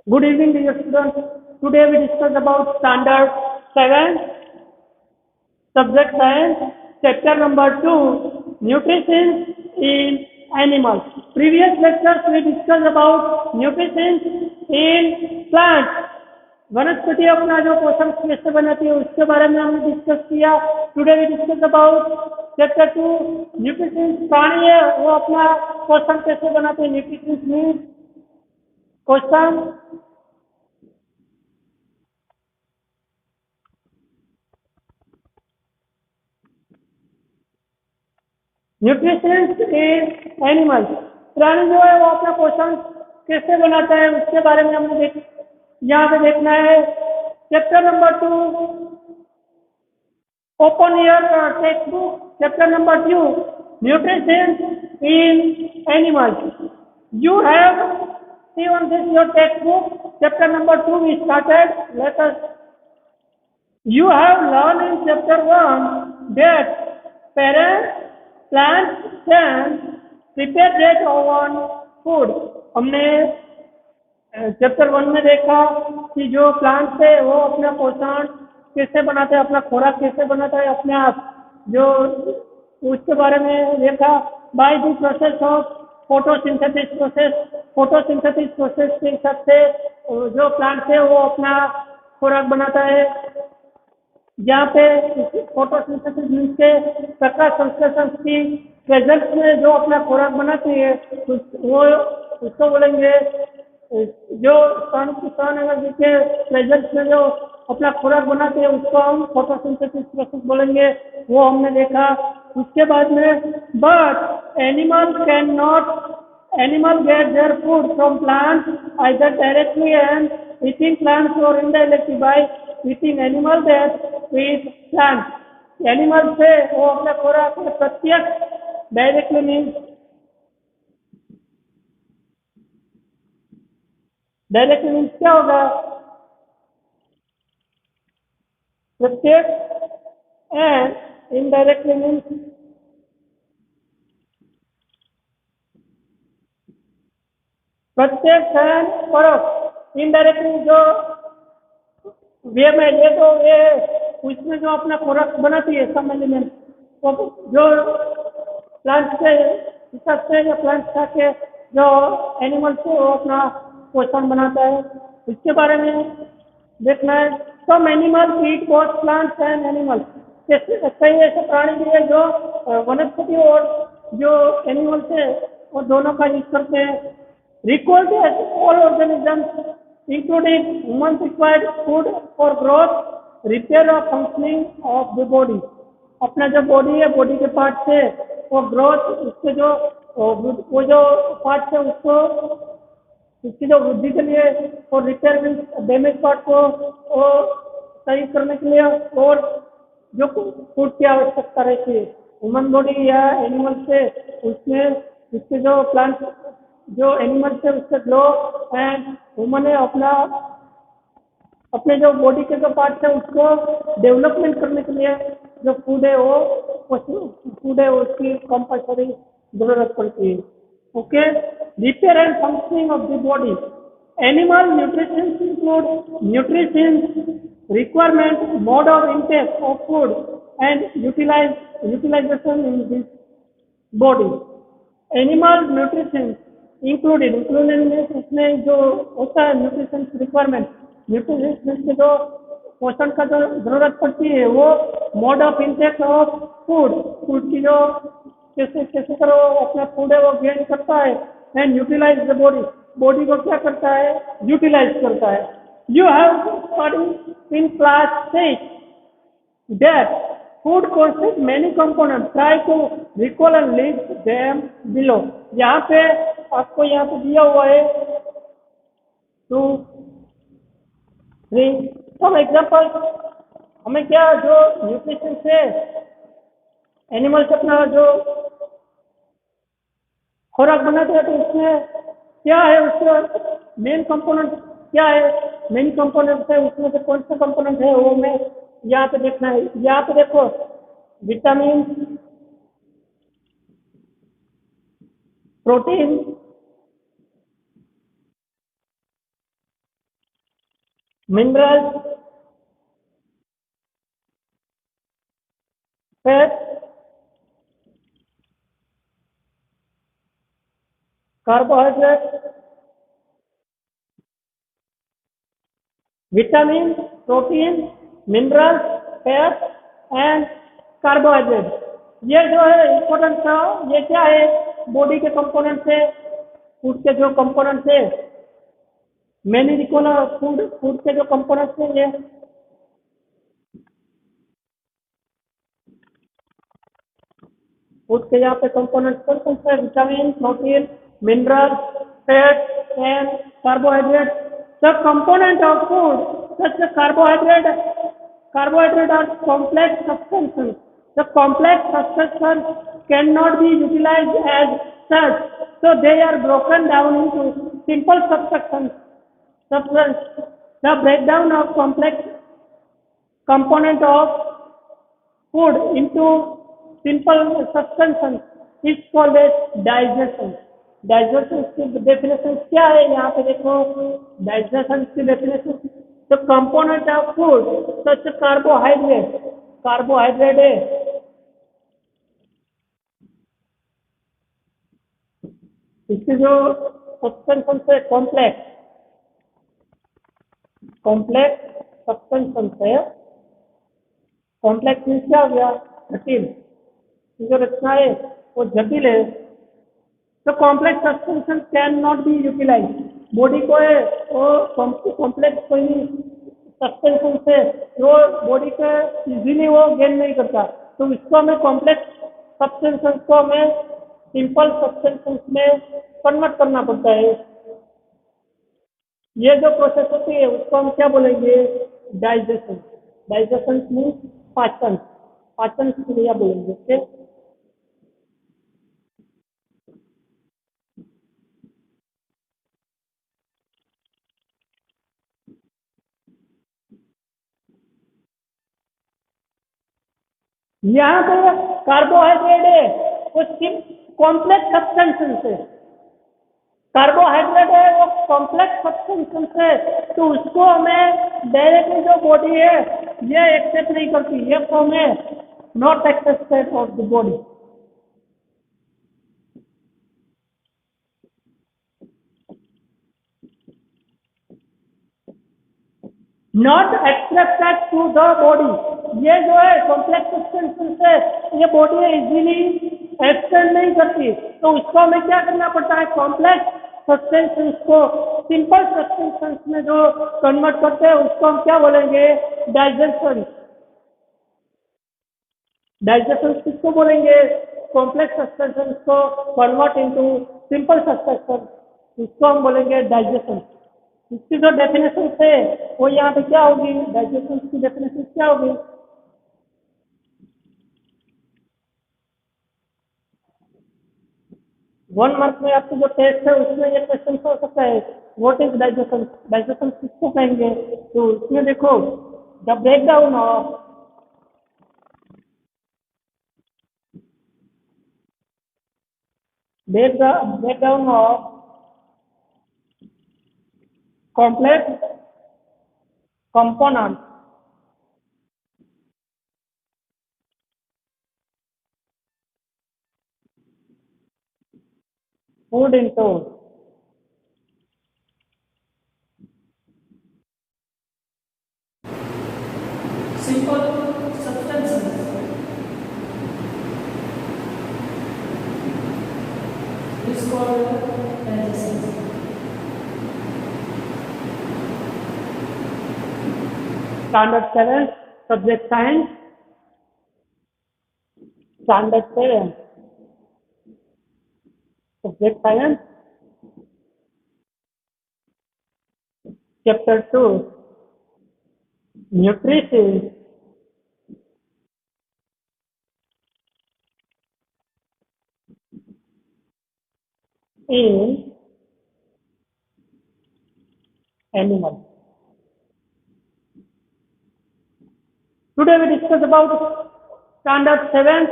Good evening, dear students. Today we discuss about standard 7, subject science, chapter number 2, nutrition in animals. Previous lectures we discussed about nutrition in plants. वनस्पति अपना जो पोषण कैसे बनाती है उसके बारे में हमने डिस्कस किया. Today we discuss about chapter 2 nutrition. प्राणी है वो अपना पोषण कैसे बनाते हैं. Nutrition means question. Nutrition in animals. प्राणी जो है वो अपना पोषण कैसे बनाता है उसके बारे में हमने यहाँ पे देखना है. Chapter number 2. Open your text book. Chapter number 2 nutrition in animals. You have see on this your textbook. Chapter number 2 we started. Let us. You have learned in chapter 1 that parents plants can prepare their own food. हमने chapter 1 में देखा कि जो plants है वो अपना पोषण कैसे बनाते हैं, अपना खुराक कैसे बनाता है अपने आप, जो उसके बारे में देखा. By the process of photosynthesis process. Photosynthesis process के हिसाब से जो प्लांट्स है वो अपना खुराक बनाता है. जहाँ पे फोटोसिंथेसिस मीन्स के प्रकाश संश्लेषण की प्रेजेंस में जो अपना खुराक बनाती है वो उसको बोलेंगे. जो सन एनर्जी के प्रेजेंस में जो अपना खुराक बनाते हैं उसको हम फोटोसिंथेसिस प्रोसेस बोलेंगे. वो हमने देखा. उसके बाद में but animal get their food from plant either directly and eating plants और indirectly by eating animal that eat plant. Animal से वो अपना खुराक प्रत्यक्ष डायरेक्टली मीन्स डायरेक्टली मीन्स क्या होगा. प्रत्यक्ष एंड इनडायरेक्टली मीन्स प्रत्यक्ष एंड परोक्ष. इनडायरेक्टली जो वे में ये तो ये उसमें जो अपना खुराक बनाती है समझ में तो जो प्लांट के हिसाब से या प्लांट खा के जो एनिमल को अपना पोषण बनाता है उसके बारे में देखना है. Some animal eat both plants and animals. कई ऐसे प्राणी भी है जो वनस्पति और जो एनिमल्स है वो दोनों का यूज करते हैं. Recall that all organisms including humans required food for growth, repair or functioning of the body. अपना जो बॉडी है बॉडी के पार्ट से वो ग्रोथ उसके जो वो जो पार्ट है उसको उसकी जो वृद्धि के लिए और रिपेयर मीन्स डैमेज पार्ट को वो सही करने के लिए और जो फूड की आवश्यकता रहती है ह्यूमन बॉडी या एनिमल से उसमें उसके जो प्लांट जो एनिमल से उससे ग्लो एंड ह्यूमन ने अपने जो बॉडी के जो पार्ट है उसको डेवलपमेंट करने के लिए जो फूड है वो फूड है उसकी कंपल्सरी जरूरत पड़ती है. Okay. Repair and functioning of the body. Animal nutrition include nutrition requirement, mode of intake of food and utilisation in this body. Animal nutrition included इसमें जो होता है न्यूट्रिशन रिक्वायरमेंट. न्यूट्रिशन के जो पोषण का जो जरूरत पड़ती है वो mode of intake of food. Food की जो कैसे कैसे करो अपना फूड है वो गेन करता है and utilise the body. Body को क्या करता है यूटिलाइज करता है. You have study in class 6 that food consists many components. Try to recall and list them below. यहाँ पे आपको यहाँ पे दिया हुआ है 2, 3 some examples. हमें क्या जो न्यूट्रिशन से एनिमल्स अपना जो खुराक बनाते हैं तो उसमें क्या है उसका मेन कंपोनेंट क्या है. मेन कंपोनेंट है उसमें से कौन सा कंपोनेंट है वो मैं यहाँ पे देखना है. यहाँ पे देखो vitamin, protein, minerals, fat, carbohydrate, vitamin, protein, minerals, fat and carbohydrate. ये जो है इम्पोर्टेंट था, ये क्या है, बॉडी के कंपोनेंट्स है, फूड के जो कंपोनेंट्स है, मैंने लिखो ना, फूड फूड के जो कंपोनेंट्स है ये फूड के यहाँ पे कंपोनेंट्स कौन कौन से, vitamin, protein, mineral, fat and carbohydrate. The component of food such carbohydrate are complex substances. The complex substances cannot be utilized as such, so they are broken down into simple substance. The breakdown of complex component of food into simple substances is called as digestion. Digestion की definition क्या है, यहाँ पे देखो, digestion की definition, the component of food such carbohydrate, carbohydrate है, इसकी जो सब्सटेंस है कॉम्प्लेक्स, कॉम्प्लेक्स सब्सटेंस है, कॉम्प्लेक्स मीन्स क्या हो गया, जटिल, जो रचना है वो जटिल है। तो complex substance can not be utilise, body को है वो कॉम्प्लेक्स कोई सब्सटेंस है जो बॉडी का इजीली वो गेन नहीं करता, तो इसको हमें कॉम्प्लेक्स सब्सटेंस को हमें सिंपल सब्सटेंस में कन्वर्ट करना पड़ता है। ये जो प्रोसेस होती है उसको हम क्या बोलेंगे, डाइजेशन। डाइजेशन मीन्स पाचन, पाचन की क्रिया बोलेंगे, ओके। यहाँ पे कार्बोहाइड्रेट है वो कॉम्प्लेक्स सब्सटेंस है, कार्बोहाइड्रेट है वो कॉम्प्लेक्स सब्सटेंस है, तो उसको हमें डायरेक्टली जो बॉडी है ये एक्सेप्ट नहीं करती, ये फॉर्म है not accepted of the body. Not accepted to the body, ये जो है कॉम्प्लेक्स सब्सटेंस है, ये बॉडी इजीली एक्सेप्ट नहीं करती, तो उसको हमें क्या करना पड़ता है, कॉम्प्लेक्स सब्सटेंस को सिंपल सब्सटेंस में जो कन्वर्ट करते हैं उसको हम क्या बोलेंगे, डाइजेशन। डाइजेशन किसको बोलेंगे, कॉम्प्लेक्स सब्सटेंस को कन्वर्ट इनटू सिंपल सब्सटेंस, इसको हम बोलेंगे डाइजेशन। इसकी जो डेफिनेशन है वो यहाँ पे क्या होगी, डाइजेशन की डेफिनेशन क्या होगी, 1 मार्क में आपको जो टेस्ट है उसमें ये क्वेश्चन हो सकता है, व्हाट इज डाइजेशन, डाइजेशन किसको कहेंगे, तो इसमें देखो, the breakdown of breakdown of complex components food into simple substances is called digestion. Standard 7 subject science, standard 7 subject science, chapter 2 nutrition in animals. Today we discuss about standard 7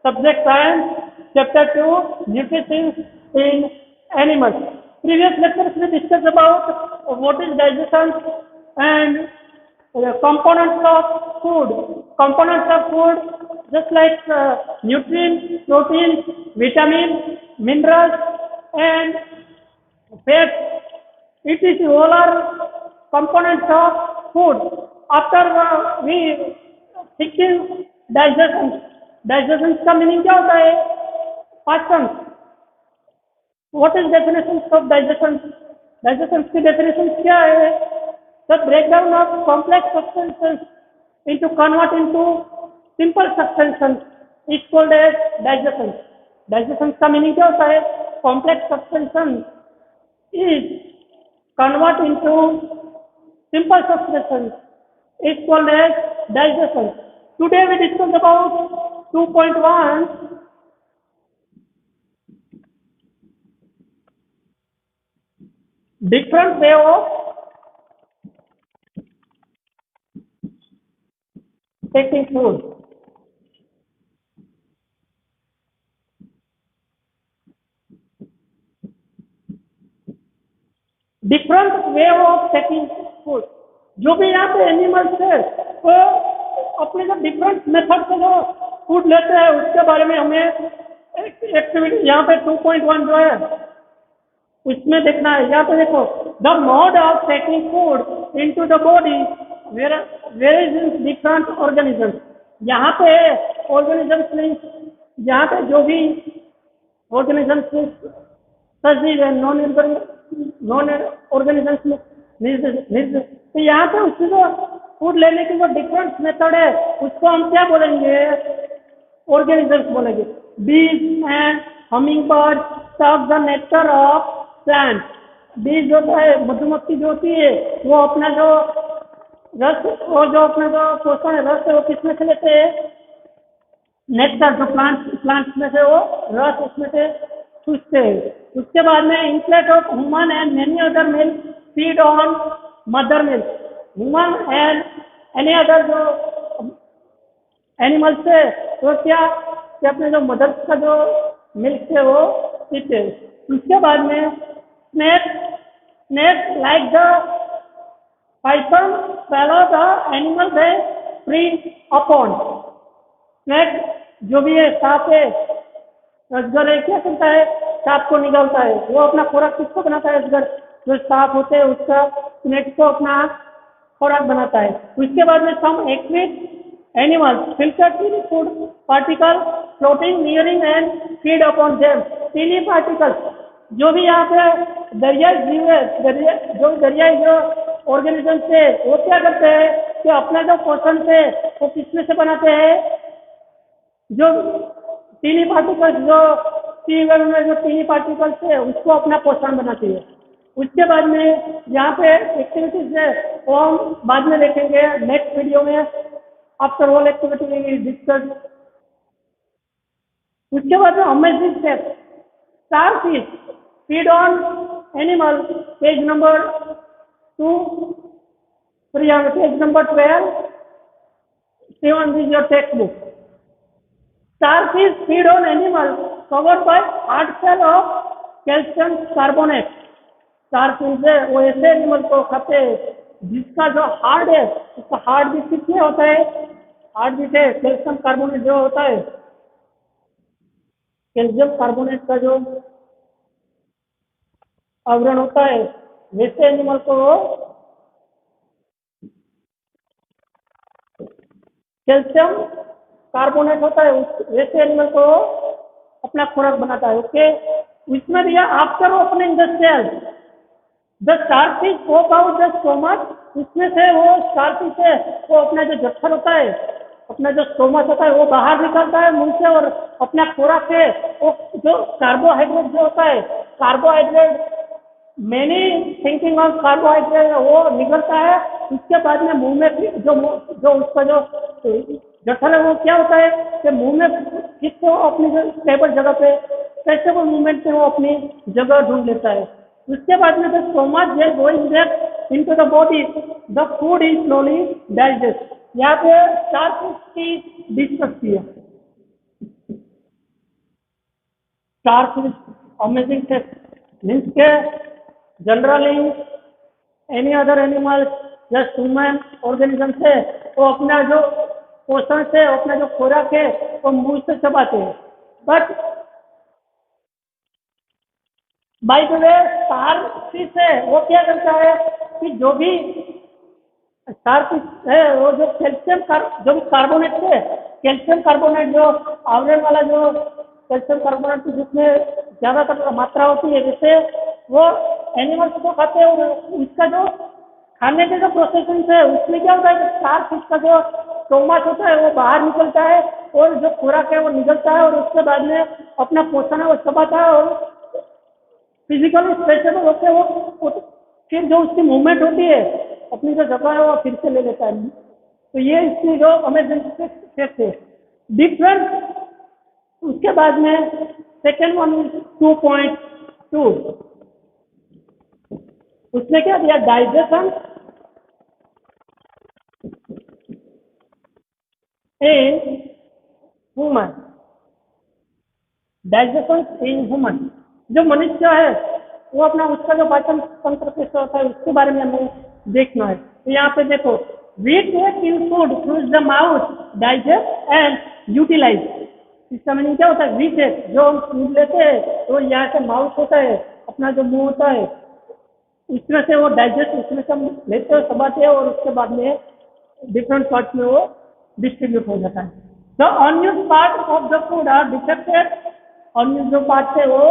subject science chapter 2 nutrition in animals. Previous lectures we discussed about what is digestion, and components of food. Components of food just like nutrients, proteins, vitamins, minerals, and fats. It is all are components of food. After we thinking digestion. Digestion का meaning क्या होता है? पाचन. What is definition of digestion? Digestion की definition क्या है? The breakdown of complex substances into convert into simple substances is called as digestion. Digestion का meaning क्या होता है? Complex substances is convert into simple substances is called as digestion. Today we discuss about 2.1 different way of taking food. Different way of taking food. जो भी यहाँ पे animals है वो अपने जो डिफरेंट मेथड से जो फूड लेते हैं उसके बारे में हमें एक्टिविटी यहाँ पे 2.1 जो है उसमें देखना है. यहाँ पे देखो the mode of taking food into the body varies in different organisms. यहाँ पे ऑर्गेनिजम्स मीन्स यहाँ पे जो भी ऑर्गेनिजम्स सजीव है नॉन ऑर्गेनिजम्स में तो यहाँ पे उसकी जो फूड लेने की जो डिफरेंट मेथड है उसको हम क्या बोलेंगे? ऑर्गेनिजम्स बोलेंगे. बीज and humming bird suck the nectar of plant. बीज होता है मधुमक्खी जो होती है वो अपना जो रस और जो अपना जो पोषण रस है वो किसमें से लेते हैं? नेक्टर. जो प्लांट्स में से वो रस उसमें से चूसते हैं. उसके बाद में infant of human and many other milk feed on mother milk. Human and any other जो एनिमल्स है वो क्या कि अपने जो मदर का जो मिल्क है वो पीते हैं. उसके बाद में snake like the Python follow the animal है फ्री अपॉन. स्नेक जो भी है सांप है अजगर है क्या करता है? सांप को निगलता है. वो अपना खुराक किसको बनाता है? अजगर जो सांप होते हैं उसका स्नेक को अपना खुराक बनाता है. उसके बाद में some aquatic animals filter tiny food particle floating nearing and feed upon them. Tiny particles जो भी यहाँ पे दरियाई जीव है जो दरियाई जो ऑर्गेनिज्म से वो क्या करते हैं कि अपना जो पोषण से वो किसमें से बनाते हैं? जो टीनी पार्टिकल्स जो सीवर में जो टीनी पार्टिकल्स है उसको अपना पोषण बनाती है. उसके बाद में यहाँ पे एक्टिविटीज है वो हम बाद में देखेंगे नेक्स्ट वीडियो में. After all activity discuss. उसके बाद में amazing step starfish feed on animal. Page number 2 page number 12 7 is your textbook. Starfish feed on animals covered by hard shell of calcium carbonate. Starfish है वो ऐसे animal को खाते हैं जिसका जो हार्ड है उसका हार्ड बीट कितने होता है? हार्ड बीट है कैल्शियम कार्बोनेट जो होता है कैल्शियम कार्बोनेट का जो आवरण होता है वैसे एनिमल को कैल्शियम कार्बोनेट होता है वैसे एनिमल को अपना खुराक बनाता है. ओके. इसमें दिया after opening the cell the starfish pop out the stomach. उसमें से वो स्टारफिश है वो अपना जो जठर होता है अपना जो स्टोमक होता है वो बाहर निकलता है मुंह से और अपना खुराक है वो जो कार्बोहाइड्रेट जो होता है carbohydrate many thinking of carbohydrate वो निकलता है. उसके बाद में मुंह में जो उसका जो जठर है वो क्या होता है कि मुंह में किसको अपनी जो स्टेबल जगह पे कैसे वो मूवमेंट में वो अपनी जगह ढूंढ लेता है. उसके बाद में जो स्टोमक है going back into the body the food is slowly digest. यहाँ पे स्टारफिश की डिश सकती है. स्टारफिश अमेजिंग टेस्ट मीन्स के जनरली एनी अदर एनिमल्स या ह्यूमन ऑर्गेनिज्म है वो अपना जो पोषण से अपना जो खुराक है वो मुंह से चबाते हैं। But by the way starfish है वो क्या करता है कि जो भी स्टारफिश है वो जो जो भी कार्बोनेट है, कैल्शियम कार्बोनेट जो आवरण वाला जो कैल्शियम कार्बोनेट जिसमें ज्यादातर मात्रा होती है, जिससे वो एनिमल्स को खाते हैं और उसका जो खाने के जो प्रोसेसिंग है उसमें क्या होता है कि स्टारफिश का जो स्टोमच होता है वो बाहर निकलता है और जो खुराक है वो निकलता है और उसके बाद में अपना पोषण है वो चबाता है और फिजिकली स्ट्रेचेबल होते हैं वो फिर जो उसकी मूवमेंट होती है अपनी जो जगह है वो फिर से ले लेता है। तो ये इसकी जो अमेजिंग फैक्ट है। डिफरेंस उसके बाद में सेकेंड वन 2.2 उसने क्या दिया digestion in human. Digestion in human जो मनुष्य है वो अपना उसका जो पाचन तंत्र कैसे होता है उसके बारे में हमें देखना है। तो यहाँ पे देखो we take in food through the mouth digest and utilise. इसका मीनिंग क्या होता है वी टेक जो हम फूड लेते हैं तो यहाँ से माउथ होता है अपना जो मुंह होता है उसमें से वो डाइजेस्ट उसमें से हम लेते हैं चबाते हैं और उसके बाद में डिफरेंट पार्ट में वो डिस्ट्रीब्यूट हो जाता है। The unused part of the food are detected. Unused जो पार्ट है वो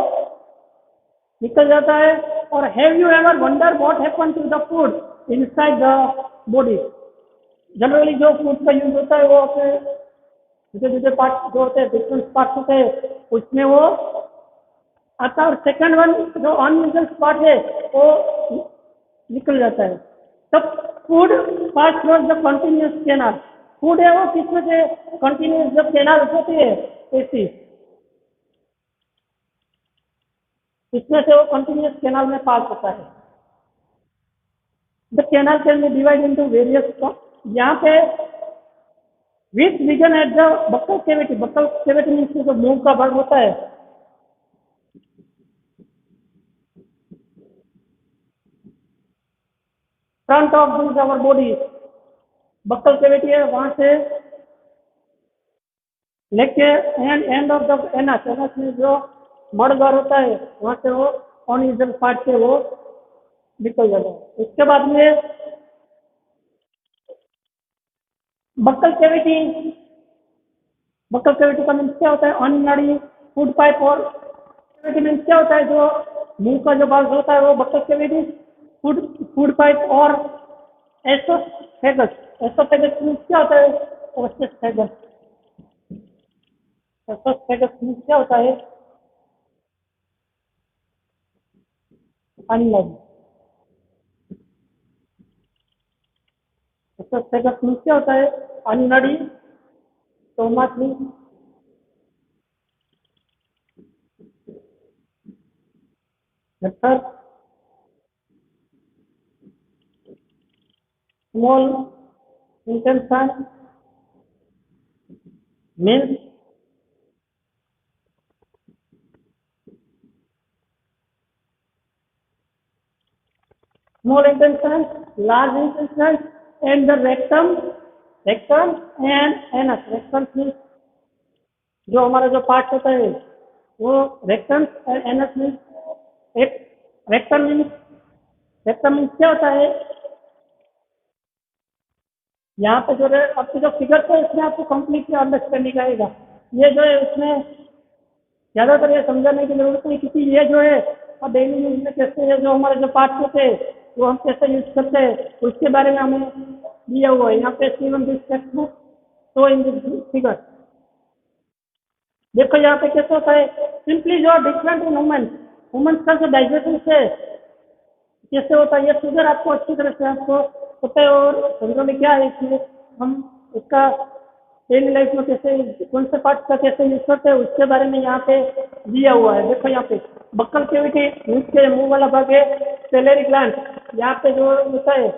निकल जाता है। और have you ever wonder what happen to the food inside the body. Generally जो फूड का यूज होता है वो अपने दूसरे दूसरे पार्ट जो होते हैं डिफरेंट पार्ट होते हैं उसमें वो आता है। और सेकंड वन जो अनयूजुअल स्पॉट है वो निकल जाता है। तब food pass through the continuous canal. Food है वो किसमें से कंटिन्यूस जब कैनाल होती है ऐसी इसमें से वो कंटिन्यूस कैनाल में पास होता है। The canal can be divide into various. यहाँ पे which region at the buccal cavity. Buccal cavity means जो मुंह का भाग होता है front of this our body buccal cavity है वहां से लेके end of the anus. Anus में जो मर्दगार होता है वहां से वो अनयूजुअल पार्ट से वो निकल जाता है। उसके बाद में बक्कल कैविटी। बक्कल कैविटी का मीन्स क्या होता है अननाड़ी फूड पाइप। और कैविटी मीन्स क्या होता है जो मुंह का जो भाग होता है वो buccal cavity food food pipe. और एसोफेगस। एसोफेगस मीन्स क्या होता है ओस्टेफेगस। एसोफेगस मीन्स क्या होता है अननाड़ी। एसोफेगस मीन्स क्या होता है अननाड़ी। स्टोमक मीन्स गट्ठर। Small intention means small intestine, large intestine, and the rectum and anus. Rectum means जो हमारा जो पार्ट होता है वो रेक्टम और एनस मीन्स एक रेक्टम मीन्स क्या होता है यहाँ पे जो है आपकी जो फिगर है इसमें आपको कंप्लीटली अंडरस्टैंडिंग आएगा। ये जो है उसमें ज्यादातर ये समझाने की जरूरत नहीं क्योंकि ये जो है और डेली यूज में कैसे है जो हमारे जो पार्ट्स होते हैं वो हम कैसे यूज करते हैं उसके बारे में हमें दिया हुआ है। यहाँ पे सीवन दिस टेक्स्ट बुक तो इन दिस फिगर देखो यहाँ पे कैसे होता है सिंपली जो डिफरेंट इन वुमेन का जो डाइजेशन है कैसे होता है ये फिगर आपको अच्छी तरह से आपको पता है। और समझो में क्या है इसमें हम इसका डेली लाइफ में कैसे कौन से पार्ट का कैसे यूज करते हैं उसके बारे में यहाँ पे दिया हुआ है। देखो यहाँ पे बक्कल कैविटी मुंह के मुंह वाला भाग है सैलरी ग्लैंड। यहाँ पे जो होता है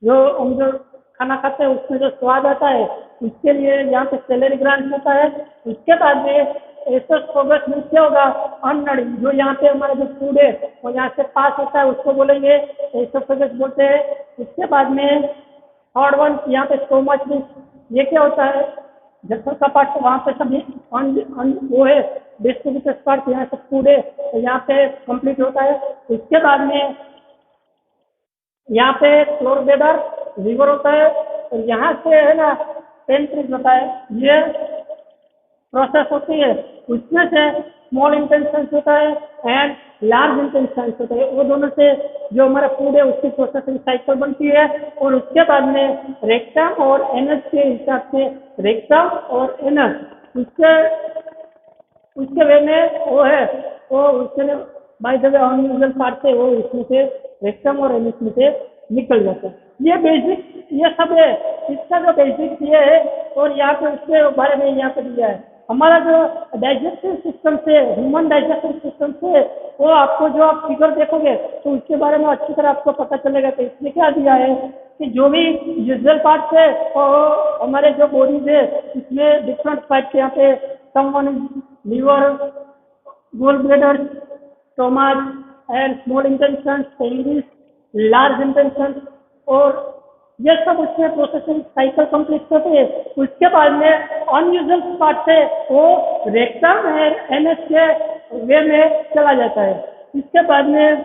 जो हम जो खाना खाते हैं उसमें जो स्वाद आता है उसके लिए यहाँ पे सैलरी ग्लैंड होता है। उसके बाद में एसोफेगस में क्या होगा, अननड़ी, जो यहाँ पे हमारा जो फूड है वो यहाँ से पास होता है उसको बोलेंगे एसोफेगस बोलते हैं। उसके बाद में थर्ड वन यहाँ पे स्टोमच में, ये क्या होता है, जठर का पार्ट, वहाँ पे सभी वो है डिस्ट्रीब्यूटर पार्ट, यहाँ से फूड है तो यहाँ पे कंप्लीट होता है। इसके बाद में यहाँ पे क्लोरोबेडर लीवर होता है और यहाँ से है ना पेनक्रिस होता है, ये प्रोसेस होती है। उसमें से स्मॉल इंटेंशन होता है एंड लार्ज इंटेंशन होता है, वो दोनों से जो हमारा फूड है उसकी प्रोसेसिंग साइकिल बनती है। और उसके बाद में रेक्टम और एनस के हिसाब से, रेक्टम और एनस उसके उसके वे में वो है, वो उसके by the way unusual part से वो इसमें से रेक्टम और एनस में से निकल जाता है। ये बेसिक ये सब है, इसका जो बेसिक ये है। और यहाँ पे उसके बारे में यहाँ पे दिया है हमारा जो डाइजेस्टिव सिस्टम से, ह्यूमन डाइजेस्टिव सिस्टम से, वो आपको जो आप फिगर देखोगे तो उसके बारे में अच्छी तरह आपको पता चलेगा। तो इसमें क्या दिया है कि जो भी यूजुअल पार्ट है और हमारे जो बॉडीज है इसमें डिफरेंट पार्ट यहाँ पे someone liver, gall bladder, stomach and small intestine, penis, large intestine, और ये सब उसमें प्रोसेसिंग साइकिल कंप्लीट होती है। उसके बाद में अनयूजुअल पार्ट से वो रेक्टम एंड एनएस के वे में चला जाता है। इसके बाद में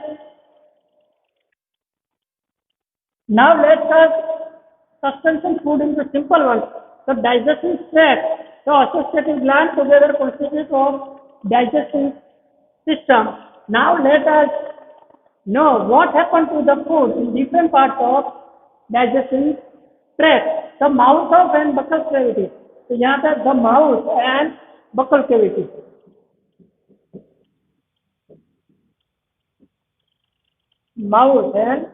now let's us suspension food into simple ones. The digestive tract, the associative gland together constitute of digestive system. Now let us know what happened to the food in different parts of digestive tract. The mouth of and buccal cavity. तो यहाँ पे the mouth and buccal cavity. Mouth and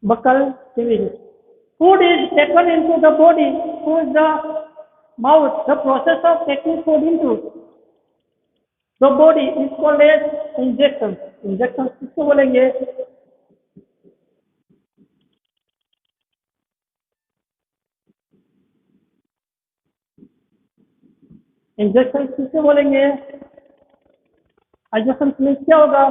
buccal cavity. Food is taken into the body through the mouth. The process of taking food into the body is called as injection. Injection किसको बोलेंगे? Injection किसको बोलेंगे? Injection means क्या होगा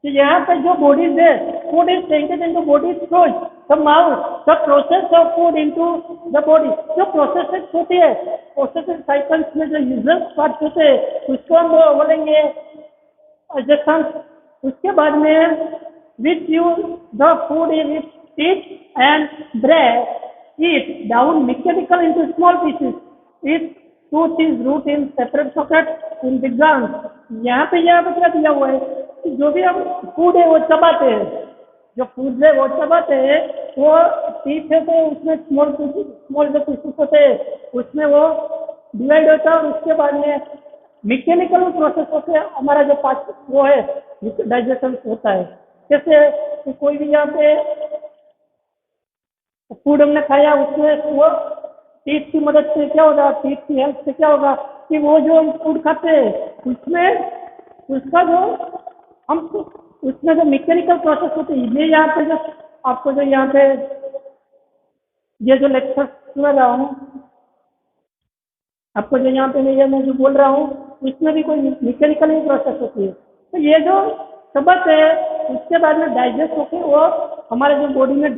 कि यहाँ पे जो बॉडीज है, food is taken into body through the mouth, the process of food into the body. जो प्रोसेस होती है, प्रोसेसिंग साइकिल्स में जो यूजर पार्ट होते हैं उसको हम बोलेंगे इंजेक्शन। उसके बाद में which you the food is with teeth and breath eat down mechanical into small pieces. It tooth is root in separate socket in the gums. यहाँ पे यह क्या दिया हुआ है कि जो भी हम फूड है वो चबाते हैं, जो फूड है वो चबाते हैं, वो टीथ है तो उसमें स्मॉल जो पीसेस होते हैं उसमें वो डिवाइड होता है। और उसके बाद में मैकेनिकल प्रोसेस होते हैं, हमारा जो पार्ट वो है डाइजेशन होता है। जैसे कि कोई भी यहाँ पे फूड हमने खाया उसमें वो टीथ की मदद से क्या होगा, टीथ की हेल्प से क्या होगा कि वो जो हम फूड खाते हैं उसमें उसका जो हम उसमें जो मैकेनिकल प्रोसेस होते हैं, ये यहाँ पे जो आपको जो यहाँ पे ये जो लेक्चर सुना रहा हूँ आपको, जो यहाँ पे मैं जो बोल रहा हूँ इसमें भी कोई मैकेनिकल ही प्रोसेस होती है। तो ये जो सबक है उसके बाद में डाइजेस्ट होकर वो हमारे जो बॉडी में